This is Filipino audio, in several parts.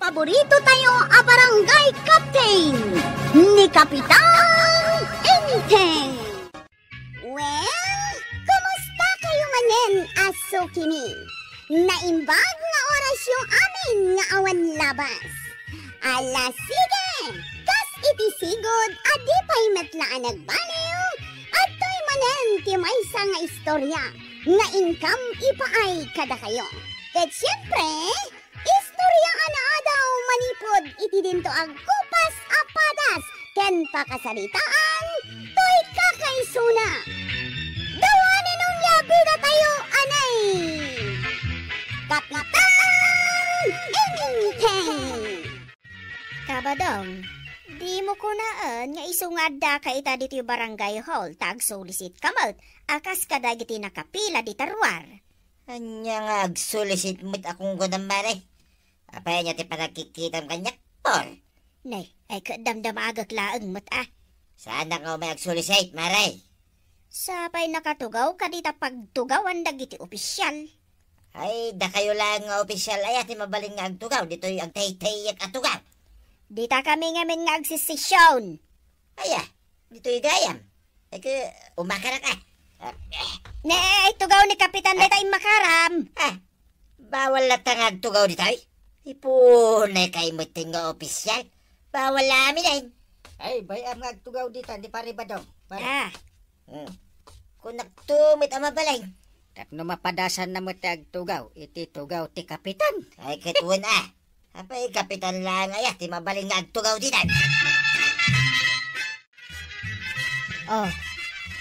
Paborito tayo a barangay captain ni Kapitan Enteng. Well, kumusta kayo manen, Aso Kimi? Naimbag nga oras yung amin nga awan labas. Ala sige, kas itisigod adi pa'y metlaan nagbaliw at to'y manen ti maysa nga istorya nga income ipaay kada kayo. Ket siyempre, istorya ana daw manipod iti dinto ang kupas apadas ken pakasalitaan to'y kakaisuna. Dawanin nung labida tayo anay. Kapitan Enteng. Kabadong, di mo kunaan nga isungada ka ita dito yung barangay hall tag solicit kamot akas kadagiti nakapila di tarwar. Anya nga agsulisit mo't akong gunang maray. Apay niya ti panagkikitam kanyak por. Nay, ay kadamdam agak laang mo't Sana nga may agsulisit maray. Sapay nakatugaw kadita pagtugawan dagiti opisyal. Ay, da kayo lang nga opisyal ay ati mabaling nga agtugaw. Dito'y ang tay-tayak atugaw. Dita kami nga nga agsisisyon. Aya, dito'y gayam. Ay ka, umakara ka. Nay, tugaw ni Kapitan dita makaram. Bawal na tangag tugaw dito'y. Ipunay kay mo nga opisyal. Bawal namin ay. Ay, bayam nga agtugaw dito, di pare ba daw? Kung nagtumit ang mabalay. Tapno mapadasan na mo agtugaw, iti tugaw ti kapitan. Ay, katuan Apay, kapitan lang ay ti mabaling nga agtugaw dito. Oh,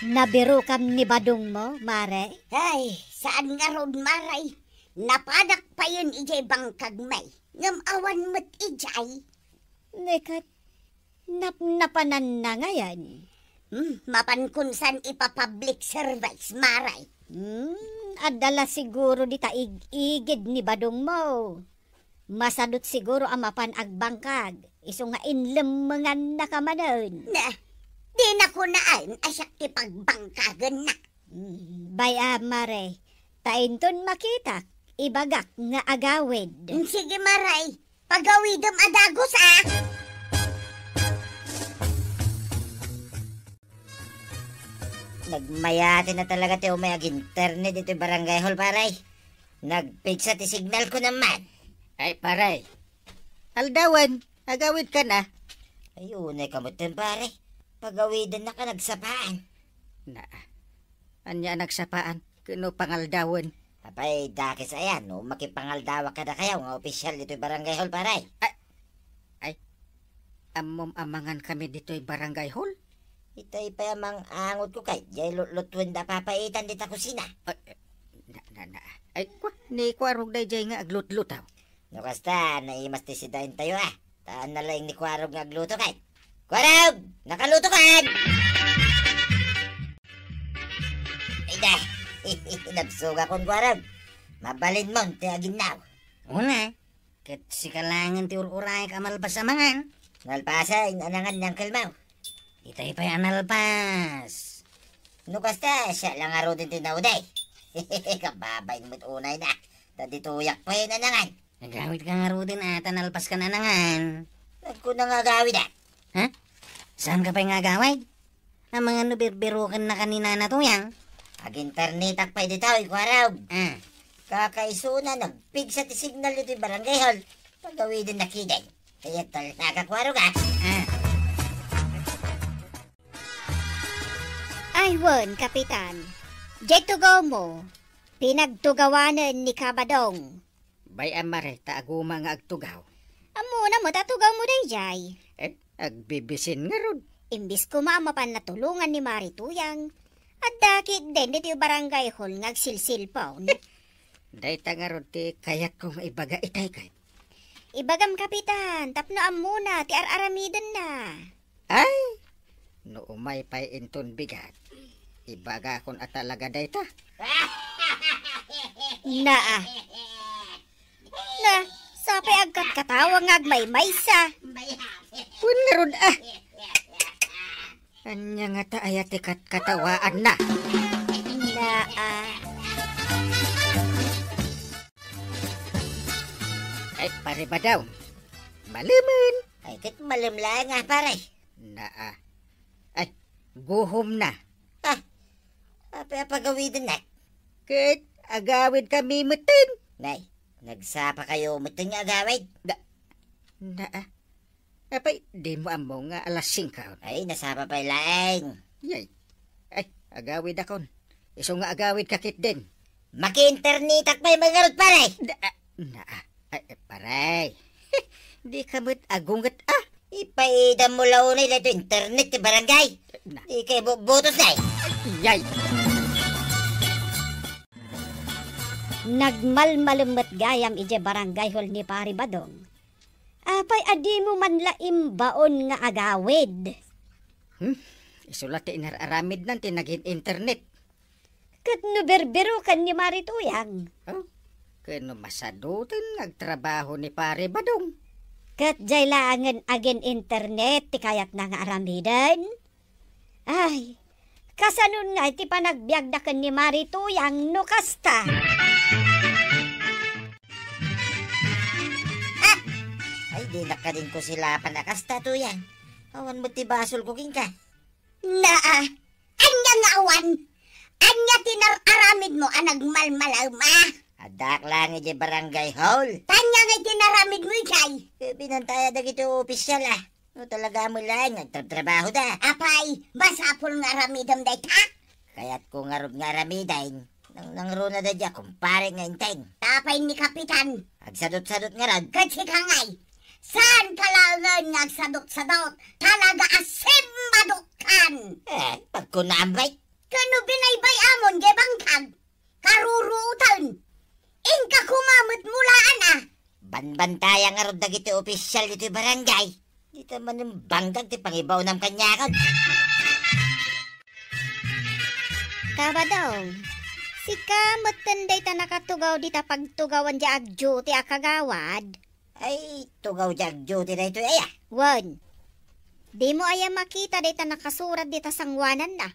nabiro kam ni Badong mo, Mare? Ay, saan nga ron maray? Napadak pa yun ijay bangkag may. Ngam awan mo't ijay. Nekat, napanan na ngayon. Mapankunsan ipapublic service, maray. Adala siguro di taig-igid ni Badong mo. Masadot siguro ang mapan agbangkag. Iso nga inlemengan na kamanon. Di na ko naan asyak ti pagbangkagan na. Baya, Mare, tainton makita, ibagak nga agawid. Sige, maray. Pagawidam adagos, Nagmayati na talaga ti umayag internet dito barangay hall paray. Nagpiksa ti signal ko naman. Ay, paray. Aldawan, agawid ka na. Ayun ay kamutin pare. Pagawidan na ka nagsapaan. Anya nagsapaan, kuno pangaldawan. Apay, dakis ayan, no, makipangaldawa ka na kayaw nga opisyal dito barangay hall paray. Ay, amom amangan kami dito'y barangay hall. Itay pa yamang angot ko kay, jay lutwin da papaitan dita kusina. Ay, ni kwarog day jay nga aglut-lutaw. No kasta, naimas ti sidain tayo Taan na lang ni kwarog nga agluto kay. Kwarog! Nakaluto kan! Ay da, nabsuga kong kwarog. Mabalin mo, ti aginaw. Una, kat si kalangan ti ururay ka malpas amangan. Nalpasa, inanangan niyang kalmaw. Itay pa yan alpas. No kasta, siya lang aro din tinauday. Kababayin mo't unay na. Tadituyak pa yun nanangan. Nagawid ka nga ro din nalpas ka nanangan. Nagko na nga gawid Ha? Saan ka pa nga gawid? Ang mga nubirbirukan na kanina na tuyang. Ag-internetak pa dito, ikwarag. Kakaisuna, nagpigsa ti signal dito yung barangay hall. Pagawidin na kiday. Kaya talaga kwarag Aywan, Kapitan. Jay tugaw mo, pinagtugawanan ni Kabadong. Bayam mare, taaguma nga agtugaw. Amo na mo, tatugaw mo day, Jay. Agbibisin nga ron. Imbis ko maamapan na tulungan ni Marituyang, at dakit din dito yung barangay hall ngagsilsil pa. Day nga ron ti kayat kong ibaga itay kay. Ibagam, Kapitan, tapnoan muna, ti ar-aramidan na. Ay, no umay pa'y inton bigat. Ibaga kon atalaga dayta. Na, sapay agkat katawang agmay-maysa. Kun nga ron Anya nga ta ayatikat katawaan na. Ay, pare ba daw? Malaman. Ay, kat malamla nga, pare. Naa. Ay, guhom na. Pagawidan na. Kat agawid kami mutin. Nay, nagsapa kayo muting agawid. Naa. Apay, di mo amo nga alas 5. Ay, nasapa pa laeng. Yay. Ay, agawid akon. Iso nga agawid kakit din. Maki-internetak pa yung mga rod, pare. Naa. Ay, paray. Di ka mo't agungat Ipaidam mo lao na ito internet ti barangay. Na. Di kayo butos na. Yay. Nagmalmalumat gayam ije barangay hall ni Pari Badong. Apay adi mo man laim baon nga agawid. Isulat ti inararamid nan tinagin internet. Kat no berbero kan ni Marituyang. Oh, kano masadutin nagtrabaho ni Pare Badong. Kat jay laangan agen internet ti kayat na nga aramidan. Ay, kasanun nga iti panagbiag da kan ni Marituyang no kasta. Ay, di na ka din ko sila panakasta to yan. Awan mo ti basol ko king ka. Naa, anya nga awan. Anya tinararamid mo anag malmalaw ma. Adak lang ije barangay hall. Tanya nga tinaramid mo jay. Pinantaya da gito opisyal No talaga mo lang, nagtatrabaho da. Apay, basapol nga ramidam day ta. Kaya't ko nga rod nga ramiday. Nang runa da dya, kumpare nga inteng. Tapay ni Kapitan. Agsadot-sadot nga rod. Kasi ka ngay. Saan kalangan nga sadot-sadot? Talaga asim madukan. Pag kunambay. Kano binaybay amon ge bangkag. Karurutan. Inka kumamot mulaan Banbantaya nga rod da gito opisyal dito barangay. Dito man yung banggag ti pangibaw ng kanyakon. Kabadong, si kamot tanday ta nakatugaw di ta pagtugawan di agjo ti akagawad. Ay, tugaw jag duty na ito aya. Wan, di mo aya makita di ta nakasurat di ta sangwanan na.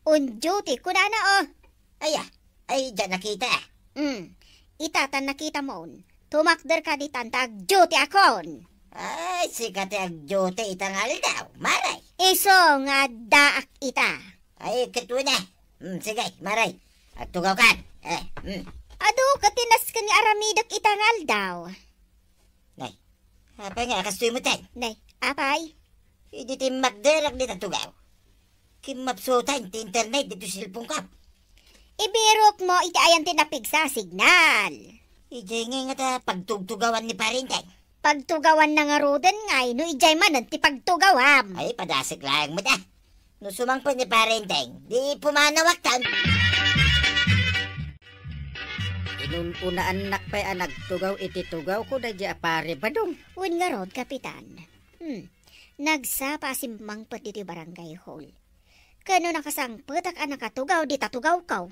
On duty, kuna na Aya, ay dyan nakita. Ita ta nakita mo. Tumakder ka di tantag duty akon. Ay, sikat ang duty itangal daw. Maray. Iso nga daak ita. Ay, katwa na. Sige, maray. At tugaw kan. Ado, katinas ka ni aramidak itangal daw. Nay, apa nga kastoy mo tayo? Nay, apay? Hindi tayo magdarak dito tugaw. Kimapsutan ti internet dito silpong ka. Ibirok mo iti ayan tinapig sa signal. Ijay nga ta pagtugtugawan ni parintay. Pagtugawan na nga roden ngay, no ijay manan ti pagtugawam. Ay, padasik lang mo da. No sumangpon ni parintay, di pumanawaktan. Inununaan nakpay nagtugaw iti tugaw ko da dya Pare Badong. Un nga rod, Kapitan. Nagsapa simpangpet dito barangay hall. Kano nakasangpet ak nakatugaw di tatugaw kaw.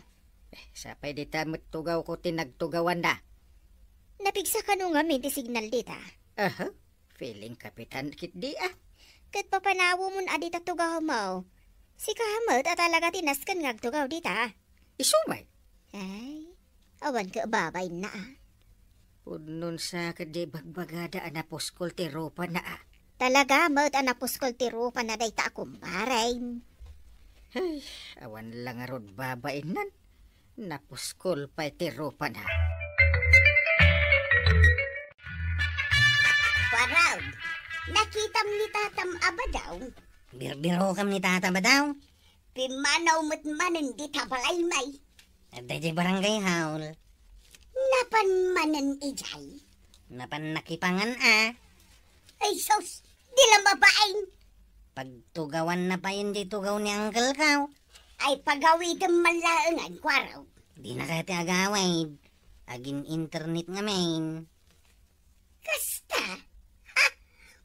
Sapay di ta tugaw ko tinagtugawan na. Napigsa ka nung amin ti signal dita. Aha, feeling Kapitan kit di Kat papanawo mo na di tatugaw mo. Si kahamot at talaga tinaskan ngagtugaw dita. Isumay. Ay, awan ka babay na Punon sa kadi bagbagada anaposkol ti ropa na Talaga mo't anaposkol ti ropa na day ta akumparay. Ay, awan lang arod babain nan. Naposkol pa ti ropa na. Paraw, nakitam ni tatam aba daw. Birbiro kam ni tata ba daw? Pimanaw mo't manan di tabalay may. At di barangay haul. Napan manan ijay. Napan nakipangan Ay sos, di lang babaeng. Pagtugawan na pa yun di tugaw ni Uncle Kaw. Ay pagawid ang malaangan kwaraw. Di na kati agawid. Agin internet nga main. Kasta, ha?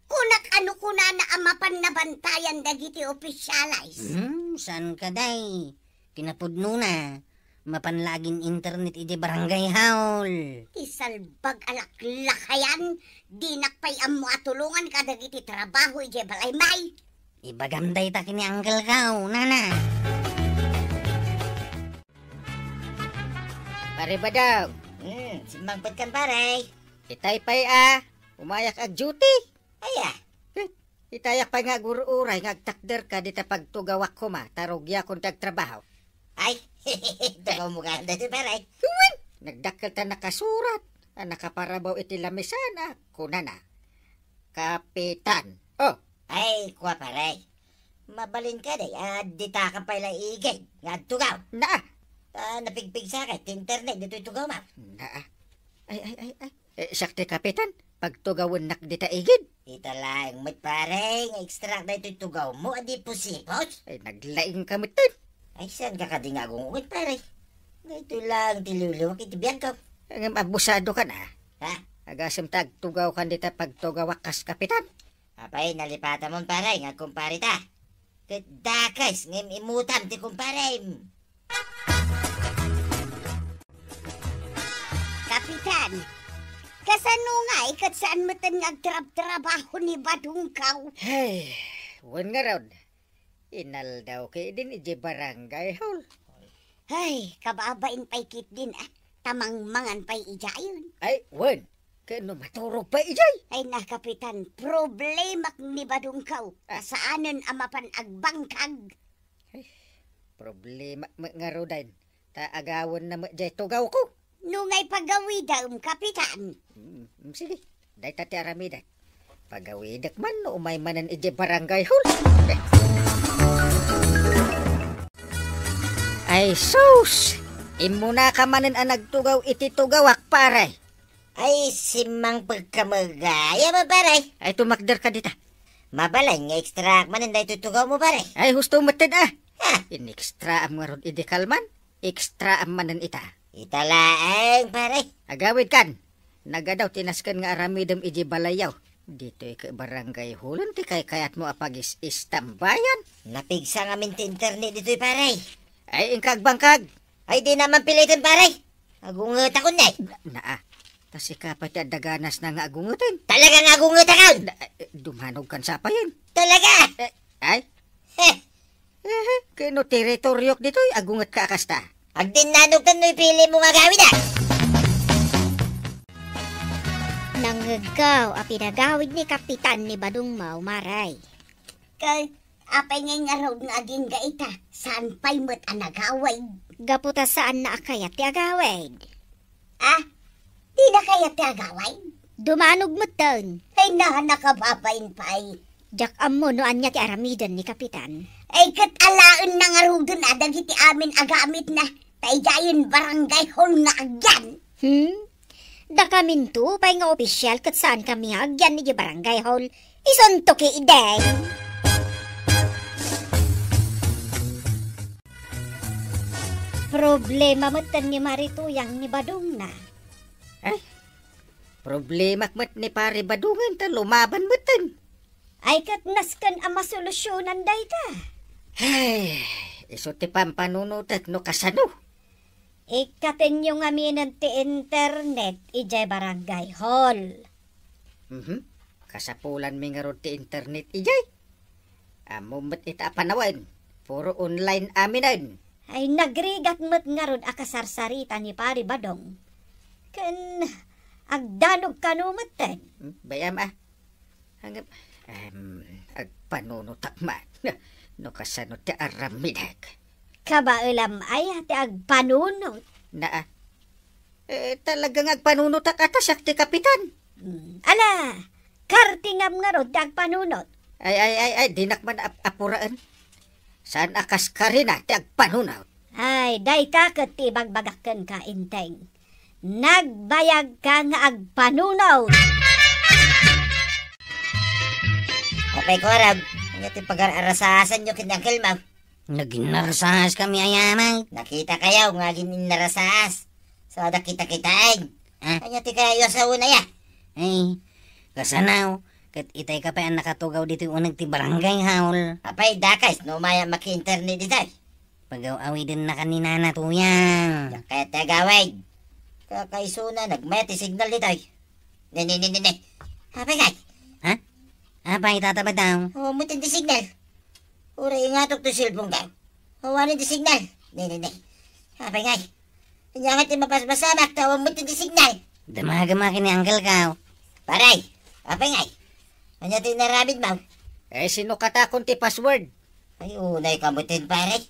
Kunak ano kuna na amapan na bantayan dagiti opisyalize. Saan ka day? Kinapudno na. Mapanlagin internet iti barangay haul. Isalbag alak lakayan, di nakpay amo atulungan ka dagiti trabaho iti balay may. Ibagamday ta kini Uncle Kaw, nana. Pare Badong, Simbangpot kan pare. itay pay umayak ag duty. Aya. Itayak pa nga guruuray nga agtakder ka dita pagtugawak ko ma, tarugya kong tagtrabaho. Ay, tugaw mo ka dito paray. Nagdakkel ta nakasurat, nakaparabaw iti lamisana, kuna na. Kapitan. Oh, Ay, kuha paray. Mabalin ka day, dita ka pala igay, nga tugaw. naa. Napigpig sa akin, internet, dito tugaw ma. Naa. Ay. Sakti kapitan, pagtugawon nak dita igid. Ita lang, may paray, nga extract na ito tugaw mo, adi po sipos. Ay, naglaing kamitin. Ay, saan ka kadingagong uwit paray? Ito lang, tiluluwak itibiyan ko. Ang abusado ka na. Ha? Agasam tagtugaw kan dita pagtugawak kas kapitan. Apay, nalipata mo paray, nga kumpare ta. Dakas, ngem imutam ti kumpare. Kapitan, kasano nga ikat saan matan nga agtrab-trabaho ni Badungkaw? Hey, wan nga raw. Inal daw kay din iji barangay hall. Ay, kababain pa'y kit din tamang mangan pa'y ijayon. Ay, wan. Kano maturog pa ijay. Ay na, Kapitan, problemak ni Badungkaw. Saanan amapan agbangkag. Problema nga raw din. Taagawon na jay tugaw ko. Nungay pagawi daw, Kapitan. Sige, day tati aramidan. Pagawidak man no umay manan iji barangay hall. Ay sus! Imuna ka manan ang nagtugaw iti tugawak paray. Ay, simang pagkamagaya mo paray. Ay tumakder ka dita. Mabalay nga extract manin da ito tugaw mo paray. Ay husto matid Ha? In-extra am nga ron iti kalman. Extra am manan ita. Italaang paray. Agawid kan. Nagadaw tinaskan nga aramidam iji balayaw. Dito ka barangay hulon ti kayat mo apagis istambayan. Napigsa nga min ti internet dito'y paray. Ay ingkag bangkag. Ay, di naman pilitin paray. Agungot ako na eh. Naa. Kasi kapat at daganas na nga agungutin. Talagang agungot ako. Dumanog kan sa payan. Talaga. Ay. Heh. Kano teritoryok dito'y agungat ka akasta. Agdinanog tan no'y pili mo nga gawin na. Nanggagaw a pinagawid ni Kapitan ni Badungmaw maray. Kay, apay ngay nga raw nga aging gaita. Saan pa'y mo't anagaway? Gaputa saan na akayat ti agawid. Di na kaya tagaway? Dumanog mo ton. Ay na, nakababain pa'y. Jak amo no anya ti aramidan ni Kapitan. Ay katalaan na nga raw dun dagiti amin agamit na. Taygayin barangay hall nga agyan. Da kamin to, pay nga opisyal kat saan kami agyan ni barangay hall. Isonto ki ideng. Problema mo tan ni Marituyang ni Badong na. Problema mat ni pare badungan ta lumaban matan. Ay kat naskan ang masolusyonan dayta. Ay, iso ti pampanunutat no kasano. Ikatin yung aminan ti internet, ijay barangay hall. Kasapulan mi nga ron ti internet ijay. Amo mat ita panawan. Puro online aminan. Ay nagrigat mo't nga ron akasarsarita ni Pari Badong. Kan agdanog kanumatan. Bayam Hanggang agpanunutak man. No kasano ti aramidag. Kabailam ay ati agpanunot. Na talagang agpanunutak atas ti kapitan. Ala, kartingam nga ron ti agpanunot. Ay, dinak man apuraan. Saan akas ka rin ti agpanunaw? Ay, dayta kat ti bagbagakan ka inteng. Nagbayag ka nga agpanunaw. Kapay ko arab. Nga ti pag-arasasan nyo kinangkil mo. Naginarasahas kami ayaman. Nakita kayaw nga gininarasas. So nakita-kitaan. Kanya ti kayo sa una ya. Ay, kasanaw. Kat itay ka pa ang nakatugaw dito unang ti barangay haul. Apay dakas, no maya maki-internet ditay. Pag-awi din na kanina na tuyang. Kaya tagaway. Kakaisuna, nagmaya ti signal ditay. Ne. Apay kay. Apa itatabad daw? Mutin ti signal. Ura ingatok to cellphone ka. Hawanin ti signal. Ne. Apay kay. Kanya ti mapasbasamak, tawag mutin ti signal. Damagama kini angkel ka. Paray, apay kay. Anya tinaramid mo? Sino katakon ti password? Ay, unay kamutin pare.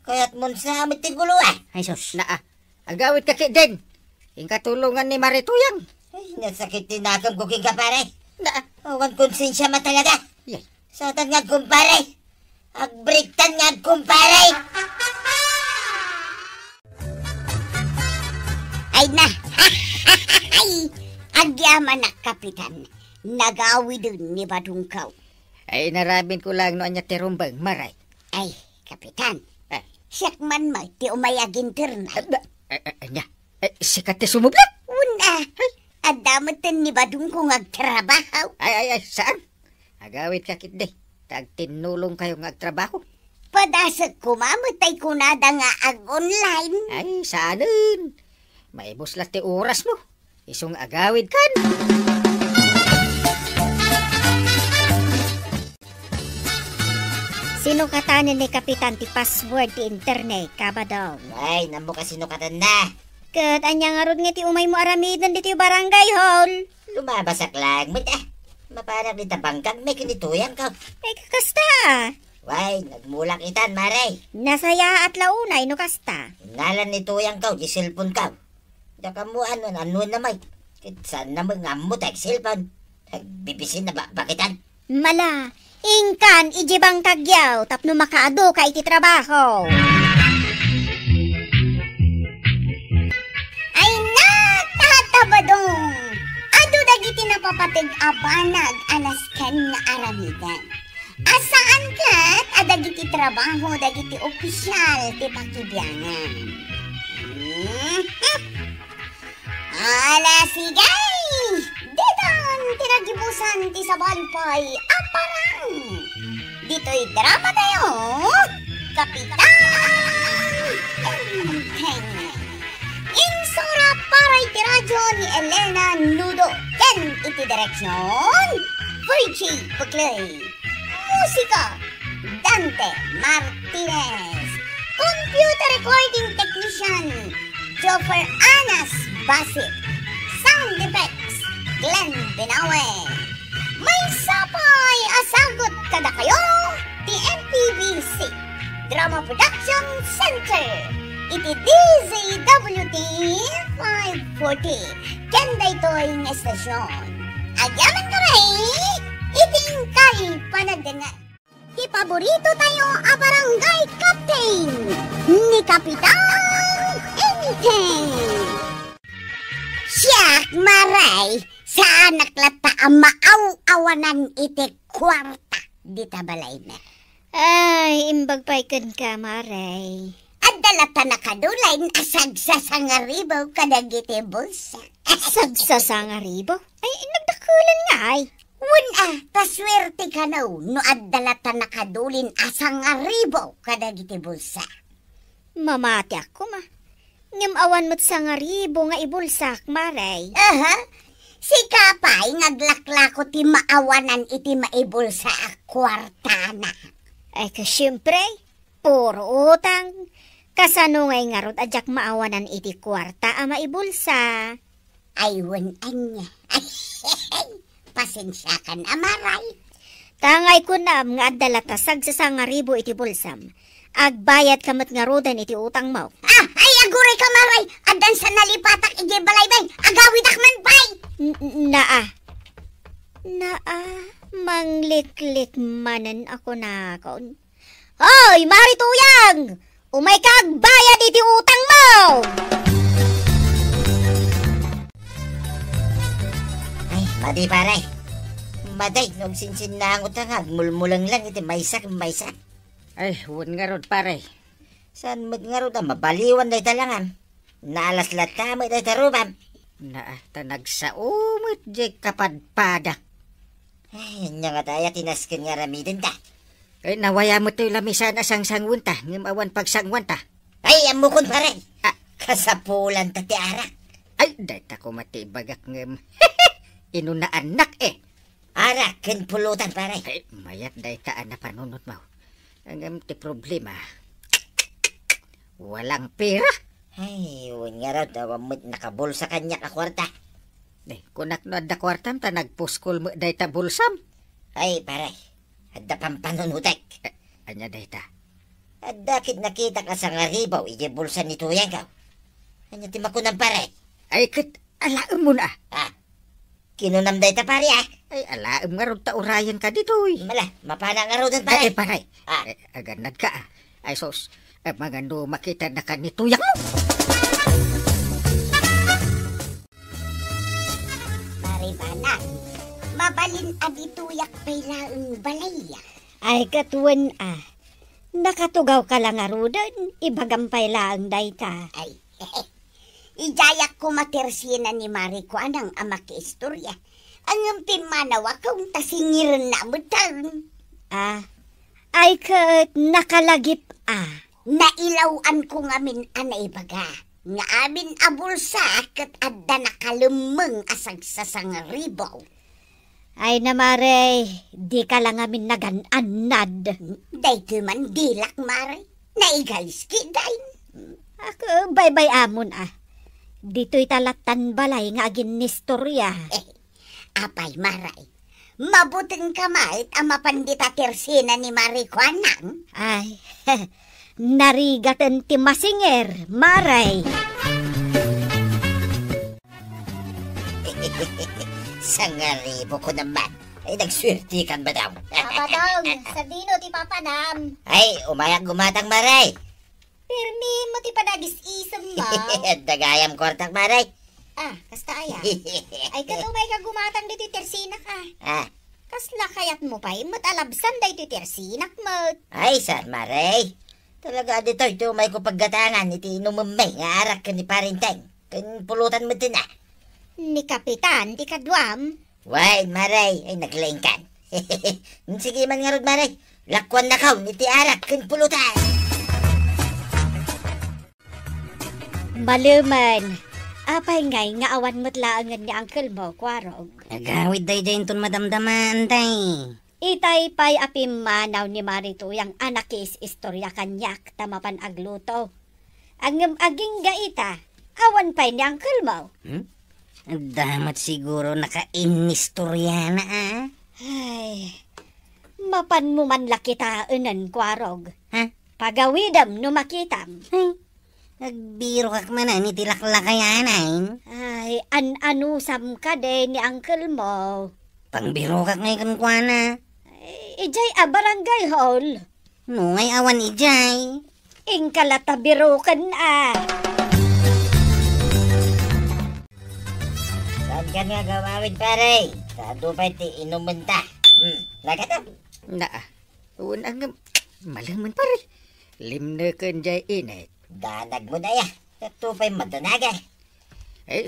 Kaya't mon sa amit ti gulo Ay sus. Agawid ka din. Ingkatulungan ni Marituyang. Ay, nasakit tinakam ko king ka pare. Na, Awan konsensya matagada. Yay. Sa tangad kumpare. Agbreak tangad kumpare. Ay na! Ay! Agyaman na, Kapitan. Nagawi dun ni Badungkaw. ay narabin ko lang no anya tirumbang, maray. Ay, Kapitan. Siyak man mo, ti umayagin tirnay. Anya, sikat ti sumublat. Una, adamatan ni Badungkaw ngagtrabaho. Ay, saan? Agawid ka kit de. Tag tinulong kayo ngagtrabaho. Padasag kumamatay ko na da nga ag online. Ay, saanin? Maibos lang ti oras mo. Isong agawid kan. Sino katanin ni Kapitan ti password ti internet, kabadong? Ay, namo kasi no katanda. Kat anya nga rod nga ti umay mo aramidan dito yung barangay hall. Lumabasak lang mo Maparang ni tabangkag may kinituyan ka. Ay kakasta. Way, nagmulak itan, maray. Nasaya at launay no kasta. Ngalan ni tuyang ka, di cellphone ka. Daka mo ano na may. Saan na mga mo tag cellphone. Bibisin na bakitan. Mala, ingkan ijibang kagyaw tapno makaado ka iti trabaho. Ay na, tatabadong. Ado dagiti napapatig abanag alas kan nga aramidan. Asaan kat adagiti trabaho dagiti opisyal ti pakibiyangan. Ala sigay! Dedan tinagibusan ti sabalpay aparang. Dito'y drama tayo, Kapitan Enteng. Insura para iti radyo ni Elena Nudo. Ken iti direksyon, Virgie Buckley. Musika, Dante Martinez. Computer recording technician, Joffer Anas Basit. Sound effects, Glenn Binawe. May sapay asagot kada kayo, the MPBC Drama Production Center. Iti DZWT 540. Kenda ito'y nga estasyon. Agyaman ka rin, iting kay panagdangan. Ipaborito tayo a barangay captain ni Kapitan Enteng. Siyak maray sa anak lata ang maaw-awanan iti kwarta di tabalay na. Ay, imbag paikan ka, maray. Adalata na kadulay asag sa sangaribaw kadagiti bulsa. Sagsasangaribo? Ay, nagdakulan nga ay. Paswerte ka na no adalata na kadulin asang aribaw kadagiti bulsa. Mamati ako ma. Ngimawan mo't sangaribo nga ibulsak, maray. Aha, si Kapay ngaglaklako ti maawanan iti maibulsa a kwartana. Ay kasyempre, puro utang. Kasano ngay nga rod adyak maawanan iti kwarta a maibulsa. Aywan anya. Pasensya ka na, maray. Tangay ko na nga adalatasag sa sangaribo iti bulsam. Agbayad kamot nga rodan iti utang mo. Ay aguray ka, maray. Adan sa nalipatak iti balaybay. Agawid akman bay. Naa, mangliklik manan ako na kaon. Hoy, Marituyang! Umay kag bayad iti utang mo! Ay, madi paray. Maday, nung sinsin na ang utang, mulmulang lang iti maysak. Ay, huwag nga rod, pare. Saan mo nga rin mabaliwan na italangan? Naalas latama na itarubam. Tanag sa umit, di kapadpada. Ay, nya nga tayo tinaskin nga ramidin ta. Ay, nawaya mo to'y lamisan asang sangwan ta, ngimawan pagsangwan ta. Ay, amukon paray. Kasapulan ta ti arak. Ay, dahit ako matibagak ngem. Ino na anak Arak, ken pulutan paray. Ay, mayat dahit taan na panunod mo. Ang ti problema, walang pera. Ay, yun nga raw, dawamot nakabulsa kanya ka kwarta. Kunak no adda kwartam ta nagpuskol mo dahit ta bulsam. Ay, paray. Adda pampanunutek. Anya dayta. Adda kit nakita ka sa ngaribaw, bulsa ni Tuyang ka. Anya timakunan pare. Ay kat alaem mo na. Ah, kinunam day ta pare ah. Ay alaem nga rod taurayan ka ditoy. Mala, mapana nga ro Ay pare. paray. Ah. Aganad ka ah. Ay sos. Magando makita na ka ni Tuyang mo. Pare bana, mabalin adituyak pailaang balaya. Ay katuan nakatugaw ka lang arudan, ibagampay lang dayta. Ay, ijayak ko matersina ni Mari ko anang ama ki istorya. Ang pimanawa kong tasingiran na mutan. Ay kat nakalagip Nailawan ko ngamin anay baga. Nga amin abulsa kat adda nakalumeng asag sa sangaribaw. Ay namare, di ka lang amin nagananad. Dayto man dilak Mari. Naigaliski dahin. Ako, baybay amon Dito'y talatan balay nga agin nistorya. Apay Maray. Mabuting kamait ang mapandita tersina ni Mari ko anang. Ay, narigatan ti masinger, Maray. Sangaribo ko naman. Ay, nagswertikan ba daw? Papadong, sa dino ti papanam. Ay, umayag gumatang maray. Pirmi mo ti panagis-isam mo. Dagayam kortak maray. Kasta aya. Ay katumay ka gumatang dito tersina ka. Kasla kayat mo pa, alabsan day ti tersinak mo. Ay, saan maray? Talaga dito, ito may ko paggatangan. Iti inumumay, nga arak ka ni parinteng. Kan pulutan mo din Ni Kapitan, ti kadwam. Why, maray, ay naglaing kan. Sige man nga rod, maray. Lakwan na kaw, iti arak, kan pulutan. Maluman. Apay ngay nga awan mo't laangan ni Uncle mo, Kwarog. Agawid day dyan ton madamdaman, tay. Itay pa'y apim manaw ni Marito yang anakis istorya kanyak tamapan agluto. Ang aging gaita, awan pa'y ni Uncle mo. Damat siguro naka-inistorya na Ay, mapan mo man lakita unan, Kwarog. Ha? Pagawidam no makitam. Nagbiro kak manan itilaklakayanan. Ay, anusam ka de ni Uncle mo. Pangbiro kak ngayon kwa na. Ijay barangay hall. No, ngay awan ijay. Ingkalata birukan Saan ka nga gawawid, pare? Sado pa iti inumenta. Lagata. Unang malaman pare. Limna kan jay init. Danag mo na ya. Ito pa'y madanagay.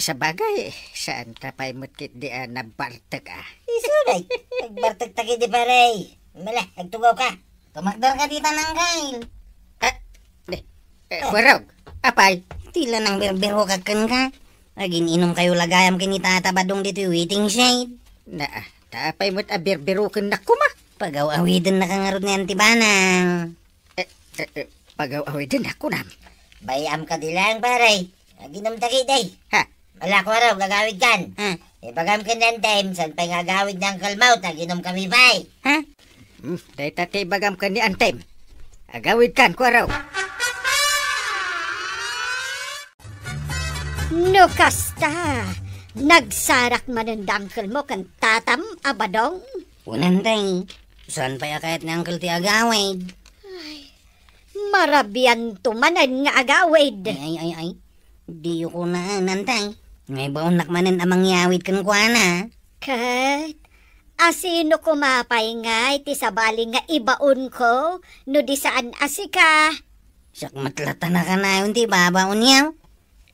Sa bagay, saan tapay mo't di nabartag Isunay. Nagbartag-tagi di pare. Mala, nagtugaw ka. Tumakdar ka dita ng gail. Kwarog, apay. Tila nang birbiro kakan ka. Agin inom kayo lagayam kinita tabadong dito waiting shade. Tapay mo't abirbirukin na kuma. Pagaw-awidan na kangarod ni Antibanang. Pagaw-away din ako nam. Bayam ka dilang pare. Naginom taki day. Ha? Wala ko araw, gagawid kan. Ibagam ka ng time, saan pa'y gagawid ng kalmaut, naginom kami pa'y. Day tatay bagam ka ni Antem. Agawid kan ko araw. No kasta. Nagsarak man ang Uncle mo kan tatam abadong. Unan tay. Saan pa yakayat ni Uncle ti agawid? Marabian tumanan nga agawid. Ay. Di ko na nantay. Ngay baon nakmanan amang yawid kan kwa na. Kat, asino kumapay nga iti sabali nga ibaon ko, no di saan asika. Sak matlata na ka na yun ti babaon yaw.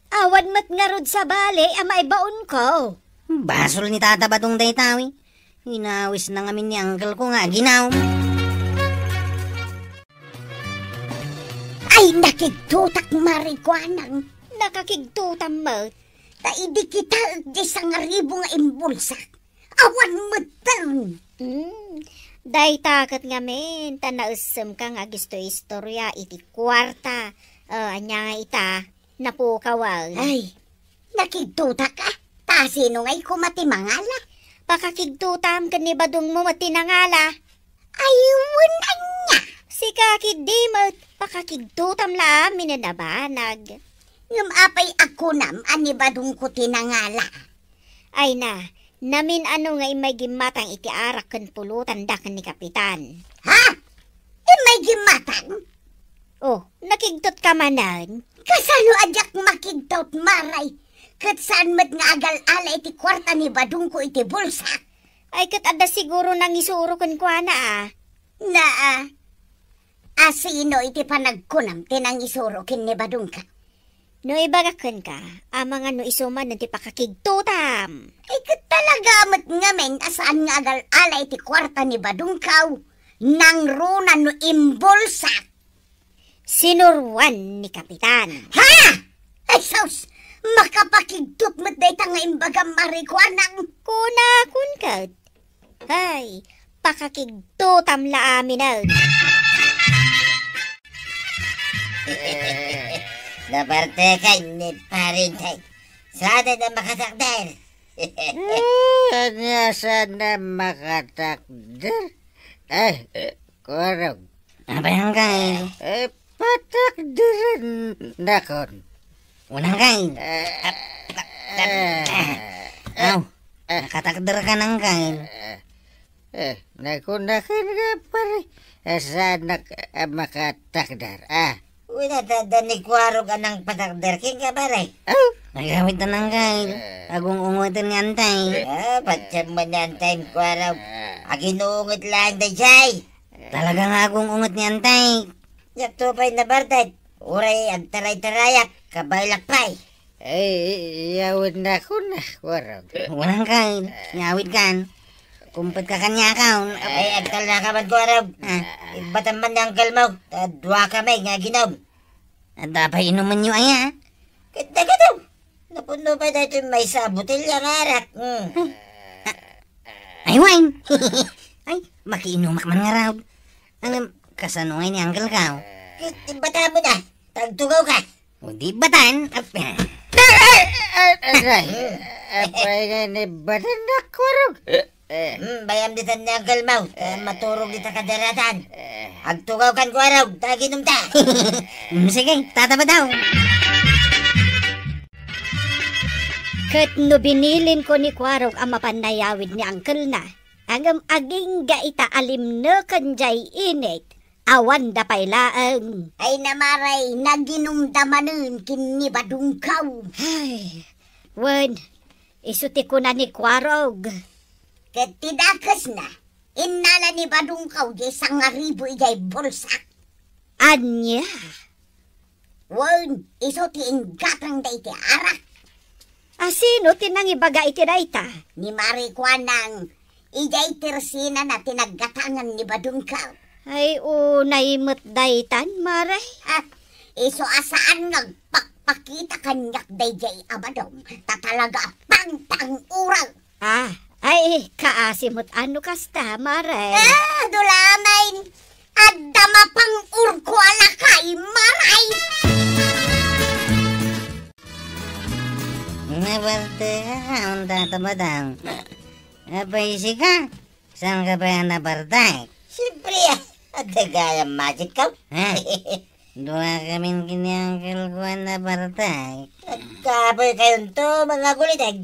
Awan mat nga rod sa bali, ama ibaon ko. Basol ni tata batong daytawi. Hinawis na ngamin ni Uncle ko nga ginaw. Ay, nakigtutak marikwanang. Nakakigtutam mo. Taidi kita di sangaribo nga imbulsa. Awan mo tan. Day takat nga men, tanausem ka nga gusto istorya iti kwarta. Anya nga ita, napukawal. Ay, nakigtutak ka. Ta sino nga'y kumatimangala? pakakigtutam kan ni badong mo matinangala. Ayun niya. Si kakid dimot, pakakigtutam la minanabanag. Ngam apay ako nam, ani badong ko tinangala. Ay na, namin ano nga imay gimatang iti arak kan pulutan da kan ni Kapitan. Ha? May gimatan? Oh, nakigtot ka manan. Kasano adyak makigtot maray? Kat saan mat nga agal-ala iti kwarta ni badong ko iti bulsa? Ay kat ada siguro nang isuro kan kwa na Asino iti panagkunam tinang isuro kin ni badong ka? No ibagakan ka, amang ano isuman nanti pakakigtutam. Ay kat talaga mat ngamen asaan nga agal-ala iti kwarta ni badong kaw? Nang runa no imbulsa. Sinurwan ni Kapitan. Ha? Ay sus! Makapakigtot mo't day nga imbagam marikwanang. Kuna kun kat. Ay, pakakigtutam la amin na. Naparte kay ni parintay. Sana na makatakdar. Anya sana makatakder? Korog. Apa yang kain? Patakderan nakon. Unang kain. Nakatakder ka ng kain. Nakunakan ka pare. Sana makatakdar. Una tanda ni Kwarog anang patakder king ka pare. Nagamit na ng kain. Agong ungutin nga antay. Patsam man yan time Kwarog. Aginuungit lang day jay. Talaga nga agong ungot ni antay. Yak tupay na bartay. Uray ang taray-tarayak. Kabaylakpay. Yawid na ko na, Kwarog. Walang kain. Ngawit kan. Kumpit ka kanya kaon. Ay, agtal na ka man Kwarog. Ibatan man yung kalmaw. Dua kami nga ginom. At dapat inuman nyo aya. Ganda ka daw. Napuno pa dito may sa butilya nga arak. Ay, wine. Ay, makiinumak man nga raw. Ang kasanungay ni Uncle Kao. Ibatan mo na. Tagtugaw ka. O di batan. Aray, apay nga ni badan na, Kwarog. Bayam ditan ni Uncle Mau. Maturog dita kadaratan. Agtugaw kan Kwarog. Taginom ta. Sige, tataba daw. Kat no binilin ko ni Kwarog ang mapanayawid ni Uncle na. Agam aging gaita alim na kanjay init. Awan da pailaang. Ay namaray, naginumdamanin kin ni badong kaw. Ay, wan, isuti ko na ni Kwarog. Ket tidakas na, inala ni badong kaw di 1,000 ijay bulsa. Anya, Wan, iso ti inggatang da iti arak. asino tinang ibaga iti dayta? Ni Marikwanang, ijay tirsina na tinaggatangan ni badong kaw. Ay unay mo't daytan, maray. Ha? Iso asaan nagpakpakita kanyak dayjay abadong. Tatalaga pang-urang. Ay, kaasimot ano kasta, maray. Dulamain. Adama pang-urko alakay, maray. Nabarte ka, ang tataba daw. Apay ka. Saan ka ba yan nabartay? Siyempre ada gaya magic ka. Dua kaming kini-uncle ko ang nabartay. Nagkaboy kayong to mga gulidag.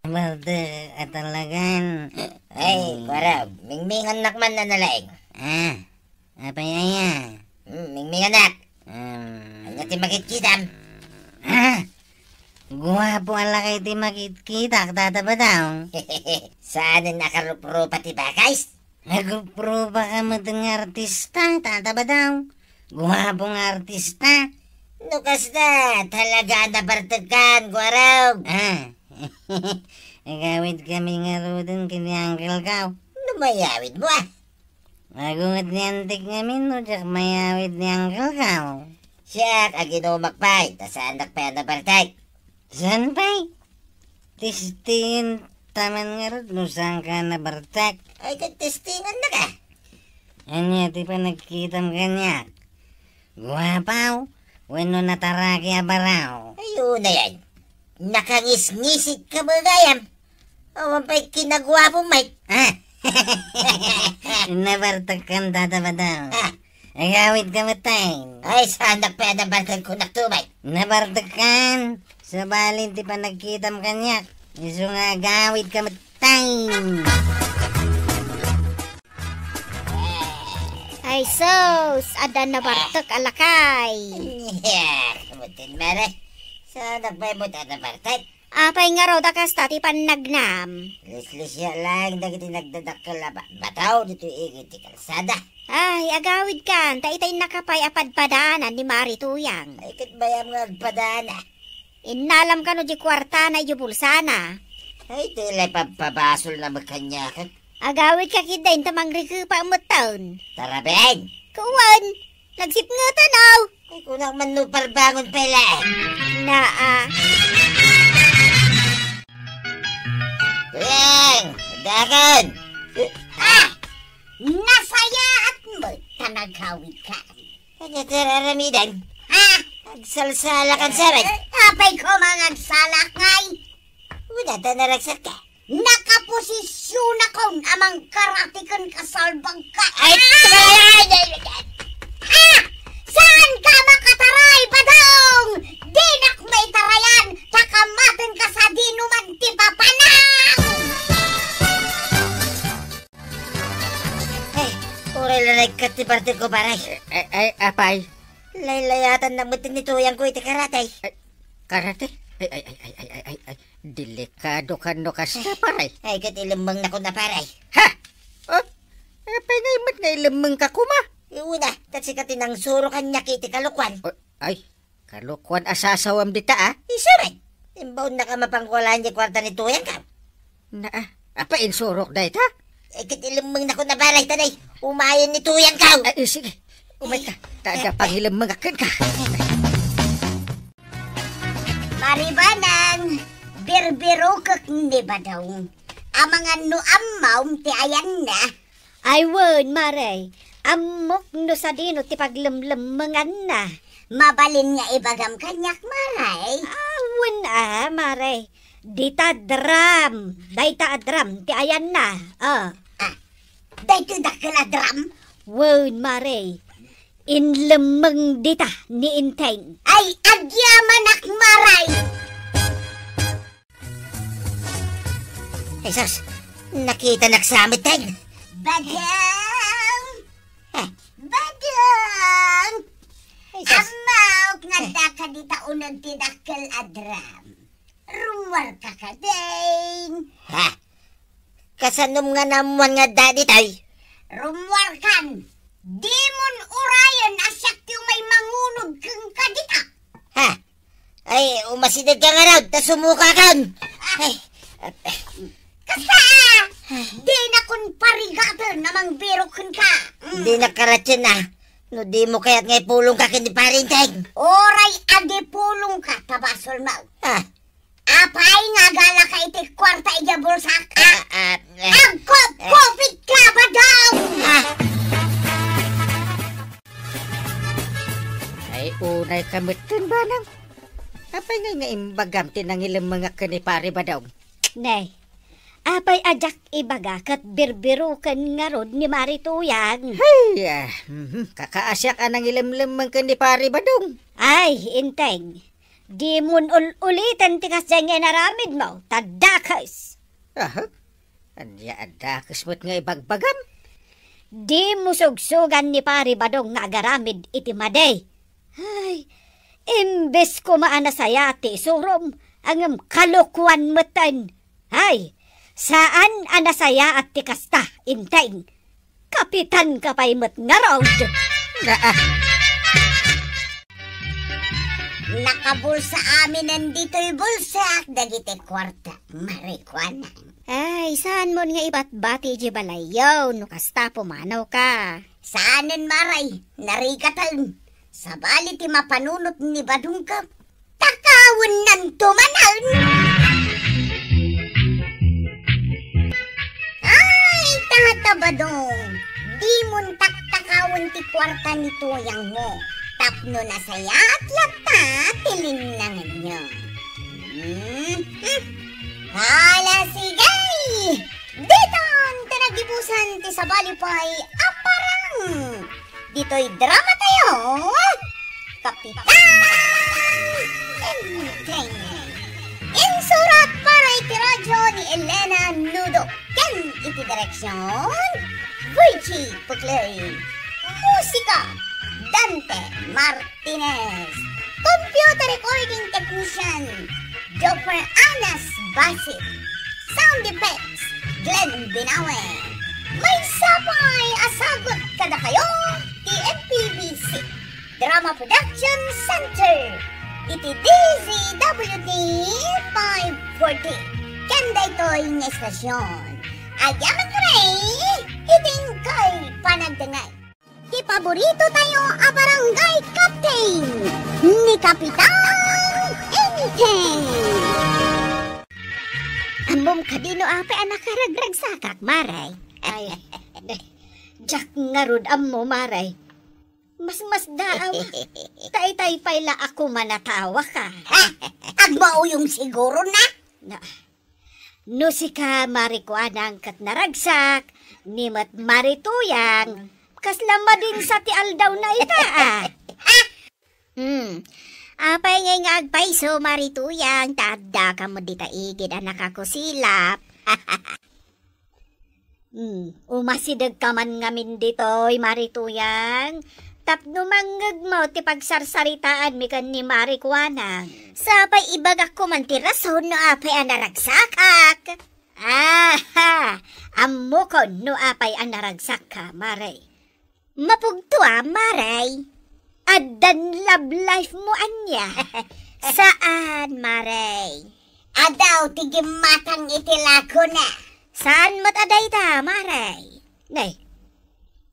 Barte at talagan. Ay, Kwarog. Mingming anak man na nalaing. Apay aya. Mingming anak. Ano ti makitkitam? Guwapo ang lakay ti makikita, tataba daw. Saan ang nakarup-rupa ti bakays? Nagpruba ka mo ng artista, tataba daw. Guwapong artista. Nukas na, talaga na bartagan, Kwarog. Nagawid kami nga rodon kini-uncle Kao. Numayawid mo Magungat ni antik ngamin no, jak mayawid ni Uncle Kao. Siya, aginumakpay, tas anak pa yan na bartay. Saan pa'y? Tistingin taman nga rod, no saan ka nabartak. Ay, katestingan na ka. Anya, ti pa nagkitam kanyak. Guwapaw, wano nataraki abaraw. Ayun na yan. Nakangis-ngisig ka mo gayam. Awan pa'y kinagwapo, mate. Nabartakan Tata Badang. Ah, Agawid ka matay. ay, saan nagpadabarkan ko naktumay? Nabartakan. Sabalin ti pa nagkitam kanyak. Iso nga agawid ka matay. Ay sos, ada na bartok alakay. Kamutin, Mare. Saan nagpadabarkan? Apay nga raw dakas tati panagnam. Lis-lis ya lang, dagiti nagdadakkel bataw dito igiti kalsada. Ay, agawid kan, taitay nakapay apadpadaanan ni Mari Tuyang. Ay, kat bayam nga agpadana. Inalam ka no di kwarta na bulsana. Ay, tilay papabasol na magkanyakan. Agawid ka kidain tamang riku pa umuton. Tara, Ben! Kuwan, nagsip nga tanaw. Ay, kunang manupar bangon pala. Naa, Tuyang! Dagan! Nasayaan mo, tanagawid ka. Kanya tararamidan. Agsalsala kan sabat. Apay ko mga salakay. Una ta naragsak ka. Nakaposisyon akong amang karatikan kasalbang ka. Ay, Saan ka makataray, Badong? Dinak may tarayan, takamatin ka sa dinuman ti papanang! Ay, oray lang nagkatiparte ko paray. Ay, apay. Laylayatan na mutin ni Tuyang ko iti karatay. Karate? Ay. Delikado ka no kasta paray. Ay, katilamang na ko na paray. Ha? Oh, apay nga imat nga ilamang ka kuma. Una, tatsi ka tinang suro kanya kiti kalukwan. Oh, ay, kalukwan asasawam dita Isuray! Imbaw na ka mapangkulaan niya kwarta ni Tuyang ka. Na apa insurok da ita? Ay, katilamang na ko na paray tanay. Umayan ni Tuyang ka. Ay, sige. Umay ka. Taga pangilamang akin ka. Maribanang, birbirukak ni Badong. Amang ano amaw ti ayan na. ay won Mare. Amok no sa dino ti paglemlemengan na. Mabalin nga ibagam kanyak maray. Awan Mare. Dita dram. Dayta dram ti ayan na. Dahito dakil adram. Won Mare. Inlemeng dita ni Inteng. Ay agyamanak maray. Ay, sus! Nakita naksamit tayo. Badang! Badang! Ay, sus! Amaw nga daka di taunag ti dakil adram. Rumwar ka ka din. Ha? Kasanom nga naman nga dadi tayo. Rumwar kan. Di mon urayan asyak ti may mangunog kang kadita. Ha? Ay, umasidad ka nga raw, tas sumuka kan. Ay, Kasa! Di na kun parigatan namang birokun ka. hindi nakaratyan na. No di mo kaya't ngay pulong ka kini parinteng. Oray adi pulong ka tabasol mau. Ha? Apay nga gala ka iti kwarta ija bulsak. Ah. Agkop-kopit ka ba daw? Ay, unay kamitin ba nang? Apay nga imbagam tinangilang mga kanipari ba daw? Nay. Apay ajak ibaga kat birbirukan nga rod ni Mari Tuyang. Ay, kakaasyak anang ilamlamang kanipari ba daw? Ay, Inteng. Di mun ulitan tikas dyan nga naramid mo. Tadakas. Aha. Anya adakas mo't nga ibagbagam. Di mo sugsugan ni Pari Badong nga agaramid iti maday. Ay, imbes ko maanasayati surom ang kalukwan matan. Ay, saan anasaya at tikasta, Inteng? Kapitan ka pa'y mat nga road. Nakabulsa amin nandito'y bulsak. Dagiti kwarta. Marikwana. Ay, saan mo nga iba't bati di balayaw no kasta pumanaw ka? Saanin maray? Narikatan. Sabali ti mapanunot ni Badong ka. Takawin ng tumanan. Ay, tangata Badong. Di mon taktakawin ti kwarta ni Tuyang mo. Tapno na saya at lata, tilinlangan nyo. Hala sigay! Diton tanagibusan ti sa balipay aparang! Dito'y drama tayo! Kapitan Enteng! Insurat para iti radyo ni Elena Nudo. Ken iti direksyon Virgie Puclay. Musika Dante Martinez. Computer recording technician Joper Anas Basit. Sound effects Glenn Binawe. May sapay asagot kada kayo TNPBC Drama Production Center. Iti DZWD 540. Kanda ito'y nga estasyon. Ayaman ka rin, iting kay panagdangay. Di paborito tayo a barangay captain ni Kapitan Enteng. Ambom kadino ape anak karagrag sakak, Maray. Ay, Jack nga rod ammo, Maray. Mas daaw. Tay pala ako manatawa ka. Agmao yung siguro na. No si ka marikuanang kat naragsak, ni mat marituyang, kaslama din sa ti aldaw na ita Apay ngay nga agpaiso marituyang, tada ka mo dita igid anak ako silap. Umasidag ka man ngamin dito'y marituyang. Tapno manggag mo ti pagsarsaritaan mi kan ni marikuanang. Sapay ibagak ko man ti rason no apay anaragsakak. Ammo ko no apay anaragsak ka, Maray. Mapugto Maray. Adan love life mo anya. Saan, Maray? Adaw tigimatang itilako na. Saan mo't aday ta, Maray? Nay,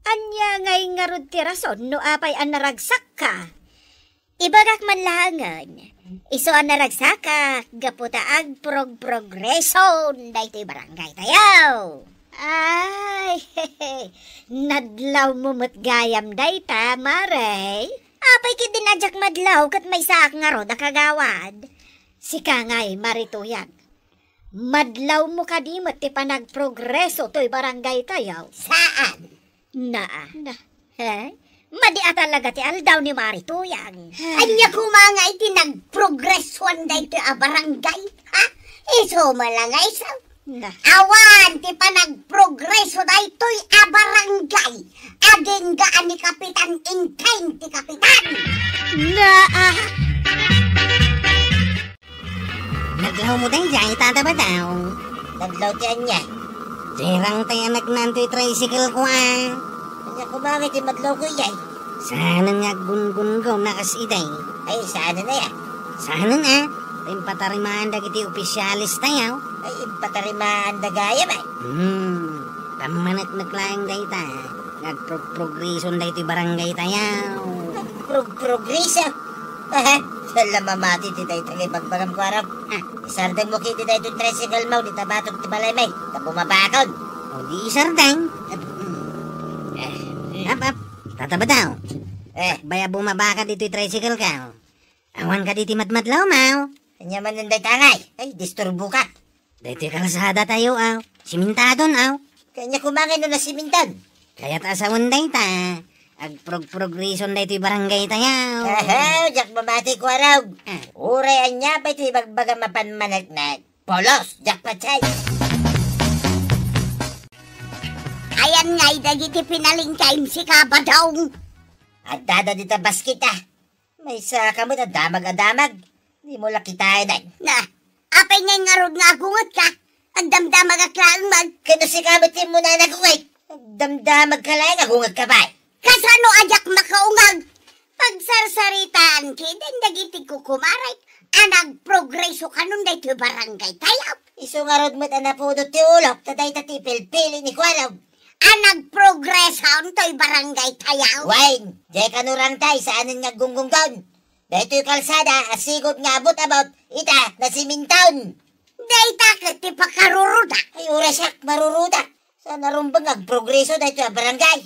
anya ngay nga rod ti rason no apay anaragsak ka. Ibagak man langan. Iso anaragsak ka, gaputaag progreson dahito barangay tayo. Ay, nadlaw mo mo't gayam dayta, Maray. Apay kidinadyak madlaw kat may saak nga rod akagawad. Sika ngay marituyag. Madlaw mo kadimot ti panagprogreso to'y barangay tayo. Saan? Na. Madia talaga ti aldaw ni marituyang. Anya kumanga iti nagprogresuan dahito a barangay. Ha? Iso malangay sa. Awan ti panagprogreso dahito'y a barangay. Aging gaan ni Kapitan Enteng ti Kapitan. Naglaw mo tayo dyan, itata ba daw? Naglaw ti anya. Sirang tayo anak nanto'y tricycle ko Anya ko bakit yung maglaw ko yan? Sana nga gun-gun ko nakasiday. Ay, saan na yan? Sana Impatarimaan dagiti opisyalis tayo. Ay, impatarimaan dagaya ba? Pamanak naglaing dayta. Nagprogrison dayto barangay tayo. Progreso? Sala mamati ti tayo tagay bagbagam ko arap. Isardang mo kiti tayo itong tricycle mo, di tabatog ti balay may. Tapumabakon. O di isardang. Ap. Tataba daw. Baya bumabaka dito yung tricycle ka. Awan ka dito matmadlaw, mau. Kanya man nanday tangay. Ay, disturbo ka. Dito yung kalasada tayo, Simintadon, Kanya kumangin na simintan. Kaya't asawan day ta. Agprogrison day ito'y barangay tayo. Jak mamati ko araw. Urayan niya pa ito'y bagbaga mapanmanagnak. Polos, jak pachay. Ayan nga'y dagiti pinalingkain si Kabadong. At dada dita baskita. May sa kamot at damag-adamag. Di mo lakitayan ay. Na, apay nga'y ngarod nga agungot ka. Agdamdamag aklaan mag. Kano si kamatin mo na nagungay. Agdamdamag ka lang, agungot ka ba? Kasano ajak makaungag? Pagsarsaritaan kidin dagiti ko kumaray. Anag progreso kanun day to barangay tayo. Iso nga rod mo't anapudot ti ulok. Taday tati pilpili ni Kualaw. Anag progreso to'y barangay tayo. Wine, jay kanurang tay saanin nga gunggunggon. Dahito yung kalsada, asigod nga abot about ita na simintaon. Day takot ti pakaruruda. Ay urasak, maruruda. Sa narumbang agprogreso dahito yung barangay.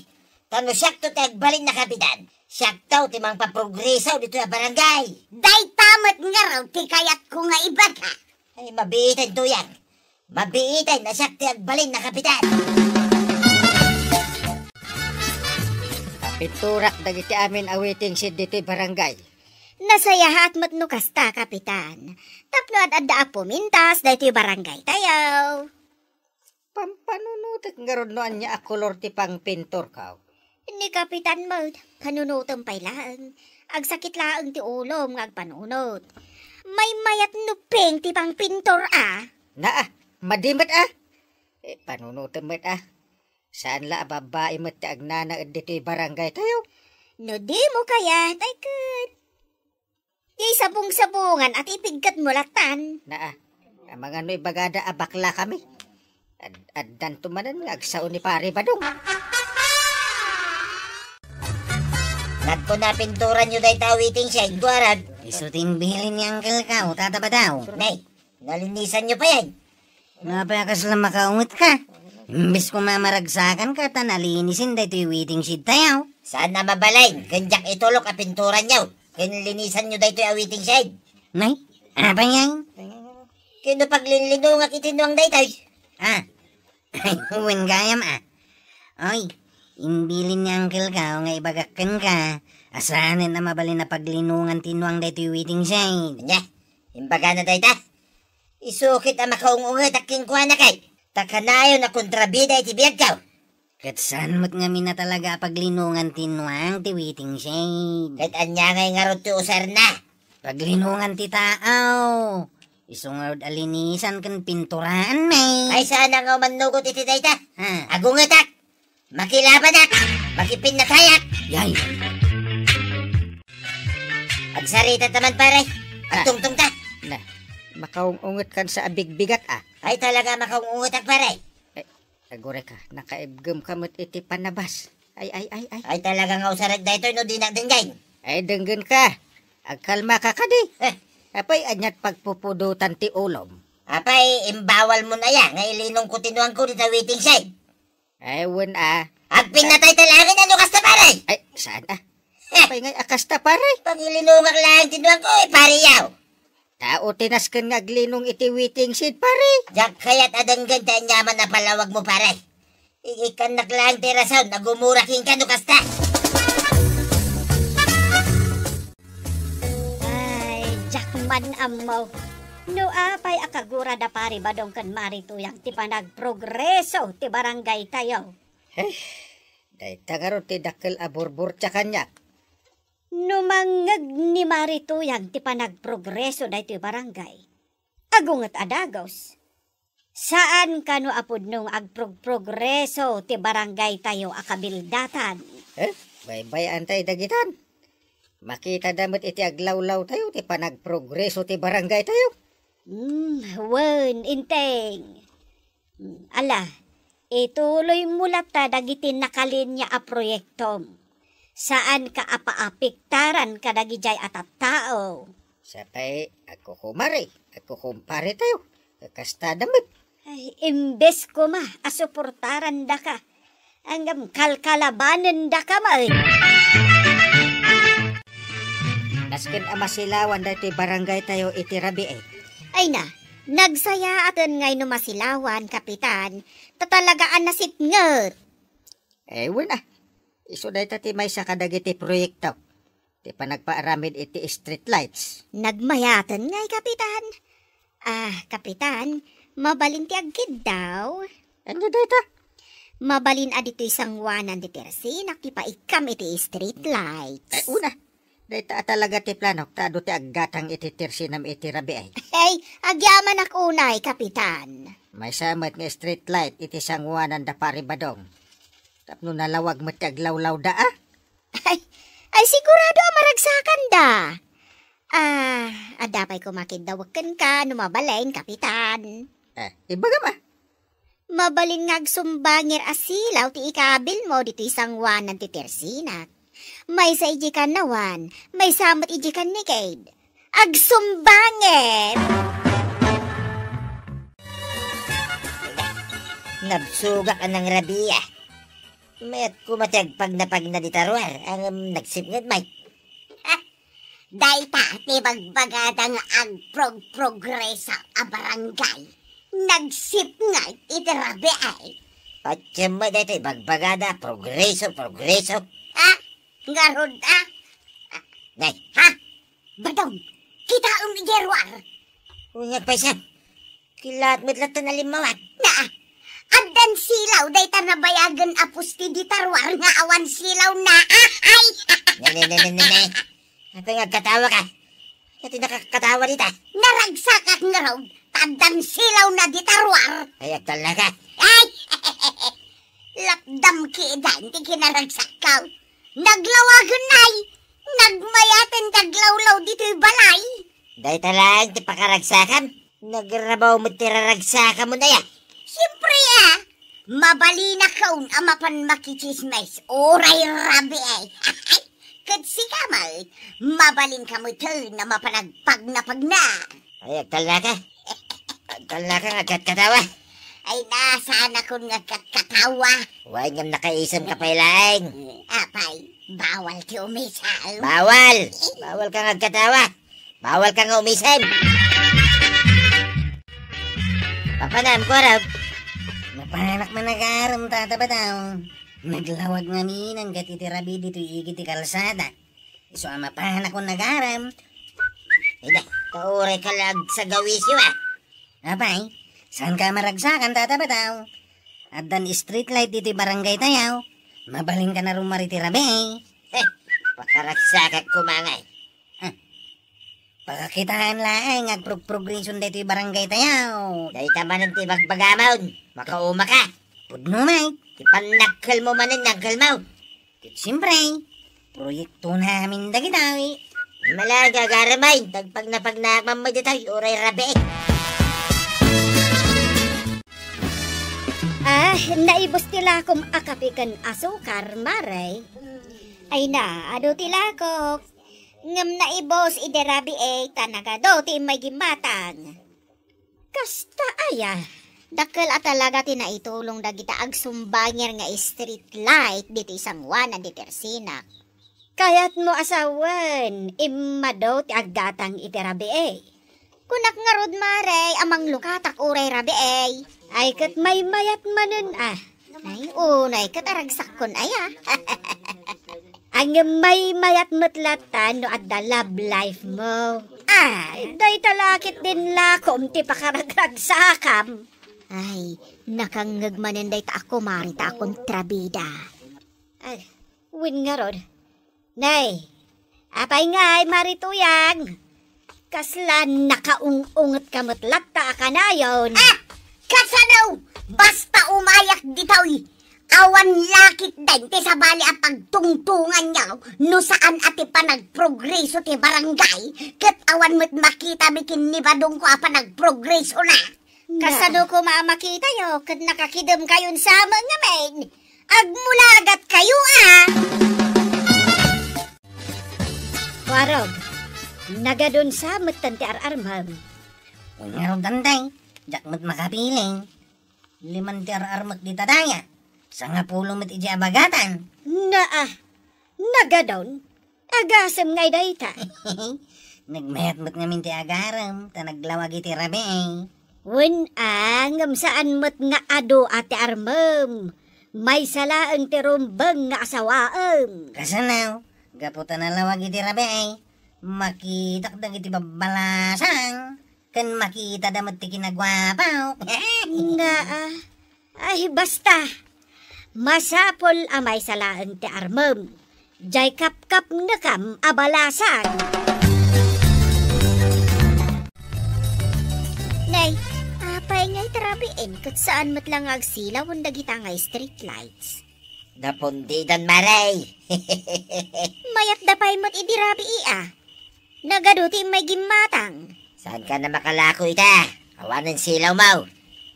Kano siyak to tagbalin na kapitan. Siyak to ti mang paprogreso dito yung barangay. Day tamat nga raw ti kayat ko nga iba ka. Ay mabiitan to yan. Mabiitay na sakti agbalin na kapitan. Kapiturak dagiti amin awiting sid dito'y barangay. Nasayahat mo't no kasta, kapitan. Tapno at adda pumintas dahito'y barangay tayo. Pampanunutik nga ron noan niya akolor ti pang pintor ka. Ni kapitan mo, panunutom pa'y laang. Agsakit laang ti ulom nga agpanunot. May mayat nupeng ti pang pintor Madimat panunutom mat Saan la babae mat ti agnana dito'y barangay tayo? No di mo kaya, taykot. Di sabong-sabungan at ipigkat mo latan. Ang mga no'y bagada bakla kami. Addan tumanan nga agsaon ni pare badong. Nagko na pinturan nyo dahi tawiting siya, guarag. Isuting bilin ni Uncle ka, tata ba daw? Nay, nalinisan nyo pa yan. Napakas lang makaungot ka. Imbis kung mamaragsakan ka, tanalinisin dahito yung waiting sheet tayo. Saan na mabalay? Ganjak itulok a pinturan nyo. Kinlinisan nyo dahito yung awiting siya. Nay, apa yan? Kino paglinlinungak itinuang dahito. Uwin gayam Oy, imbilin ni Uncle ka, nga ibagakan ka. Asahanin na mabalin na paglinungan tinuang dahito yung waiting sheet. Nya, imbaga na dahito. Isukit ang makaungungat at kingkuha na kay. Takanayo na kontrabida itibiyag ka. Katsan mo't nga mina talaga paglinungan tinuang ti waiting shade. Kahit anya ngay nga ron ti usar na. Paglinungan ti tao. Isungod alinisan kan pinturaan may. Ay sana nga manugot iti dayta. Agungatak. Makilabanak. Makipinatayak. Yay. Agsarita taman pare. Agtungtung ta. Makaungungot kan sa abigbigat Ay talaga makaungutak pare. Agore ka, nakaibgam kamot iti panabas. Ay. Ay talaga nga usarag dayto no dinagdinggay. Ay denggen ka. Agkalma ka kadi. Apay anyat pagpupudutan ti ulom. Apay imbawal mo na yan. Nga ilinong ko tinuang ko dito waiting side. Ay wen Agpinatay talagin ano kasta pare. Ay saan Apay ngay akasta pare. Pag ilinungak lang tinuang ko pariyaw. Tao tinasken nga aglinong iti waiting seed pare. Jak kaya't adang ganda nyaman na palawag mo pare. Ikan naklang tirasaw na gumuraking ka no kasta. Ay, jakman amaw. No apay akagura da pari badong kan marituyang ti panagprogreso ti barangay tayo. Day tagaro ti dakkel aburbur tsa kanya. No mangag ni marituyang ti panagprogreso da iti barangay. Agungat adagos. Saan kano apod nung agprogreso ti barangay tayo akabildatan? Bay antay dagitan. Makita damot iti aglawlaw tayo ti panagprogreso ti barangay tayo. Wen, inteng. Ala, ituloy mulat ta dagiti nakalinya a proyektom. Saan ka apaapiktaran ka dagijay at tao? Sapay, ako kumari, ako kumpare tayo. Kasta damit. Ay, imbes ko asuportaran da ka. Hanggang kalkalabanan da ka Nasken amasilawan dati barangay tayo iti rabi Ay na, nagsaya atin ngay masilawan, kapitan. Tatalagaan na sitngot. Wala. Iso dahi tati may sa kadagiti proyekto. Ti panagpaaramid iti street lights. Nagmayatan ngay, kapitan. Kapitan, mabalin ti agkid daw. Ano dahi ta? Mabalin adito isangwanan ti tersinak ti paikam iti street lights. Una, dahi ta talaga ti planok, tado ti aggatang iti tersinam iti rabi Hey, agyaman akunay, kapitan. May samat nga street light iti sangwanan da paribadong. Tapno nalawag mo ti aglawlaw da Ay sigurado maragsakan da. Adapay ko makidawakan ka numabalain, kapitan. Ibaga ma. Mabalin nga agsumbangir asilaw ti ikabil mo dito isangwanan ti tersinak. May sa ijikan nawan, may samot ijikan ni Kade. Agsumbangir! Nabsuga ka ng rabiya. Mayat kumatag pag na di tarwar. Ang nagsipngad may. Day ta, ti bagbagadang agprog-progresa a barangay. Nagsip nga itirabi ay. Patsyan mo dito, bagbagada, progreso. Nga rod Nay, Badong, kita igerwar. unyag pa isa. Kilat mo't lato na limawat. Adan silaw, day nabayagan apusti di tarwar nga awan silaw na. Nay. Ito nga katawa ka. Ito nakakatawa dita. Naragsakak nga raw, tadan silaw na di tarwar. Ayagtal na ka. Lapdam kidan, di kinaragsakaw. Naglawagan nay, nagmayaten kaglawlaw dito'y balay. Dahil talang ti pakaragsakan. Nagrabaw mo tiraragsakan mo na ya. Siyempre mabali na kaun amapan makichismes, oray rabi ay. Katsi kamal, mabalin ka mo ito na mapanagpag na pag na. Ayagtal na ka. Agtal na ka agad katawa. Ay nasaan ako nga katawa. Huwag ngam nakaisam ka pailaing. Apay, bawal ti umisal. Bawal. Bawal ka nga katawa. Bawal ka nga umisam. Papanam ko raw. Mapanak man nag-aram tatabataw. Naglawag nga minan katitirabi dito igiti kalsada. Iso ang mapanak ko nag-aram. Ida, kauray ka lag sa gawisyo Apay, saan ka maragsakan tatabataw? At dan street light dito barangay tayaw. Mabalin ka na rumaritirabi. Pakaragsakak kumangay. Pagkakitaan laeng agprog-progresyon dito barangay tayaw. Dahil taman ng tibag-bagamon. Makauma ka. Pudno may. Ipanakal mo man ang nakal mo. Siyempre, proyekto namin dagitawi. Malaga garamay. Tagpag na pagnakman mo dito, uray rabi. Naibos tila kong akapikan asukar, maray. Ay na, ado tila ko. Ngam naibos iderabi tanagado ti may gimatang. Kasta aya. Dakkel at talaga tinaitulong dagita agsumbanger nga street light dito isang wana di Tersina. Kayat mo asawan, imado ti agdatang iterabi Kunak nga rod maray, amang lukatak uray rabi Ay kat may mayat manen Ay unay kat aragsakon Ang may mayat matlatan no at the love life mo. Day talakit din lakom ti pakaragragsakam. Ay, nakangagmanen day ta ako marita akong trabida. Ay, win nga rod. Nay, apay nga ay marituyang. Kaslan nakaung-ungot kamutlat ta akanayon. Kasanaw, basta umayak ditoy. Awan lakit din ti sabali at pagtungtungan niya no saan ati pa nagprogreso ti barangay ket awan mo't makita bikin ni badong ko apa nagprogreso na. Kasano ko maamakita yo ket nakakidem kayon sa mga men. Agmulagat kayo Warog, nagadun sa mutan ti ararmam. Ungarong danday, jakmat makapiling. Liman ti ararmak di tadaya. Sanga pulong met iji abagatan. Nagadon? Agasem ngay dayta. Nagmayat-mat ngamin ti agaram, ta naglawag iti rabi Wen ngam saan mat nga ado ati armam. May salaan ti rumbang nga asawaam. Kasanaw, gaputa na lawag iti rabi makitakdag iti babalasang. Kan makita damat ti kinagwapaw. Ay basta. Masapol amay salaan ti armam. Jay kap-kap nakam abalasan. Nay, apay ngay tarabiin kat saan matlang agsilaw ang dagita ngay street lights. Napundidan maray. Mayat dapay mo't idirabi Nagaduti may gimatang. Saan ka na makalako ita? Awanan silaw mo.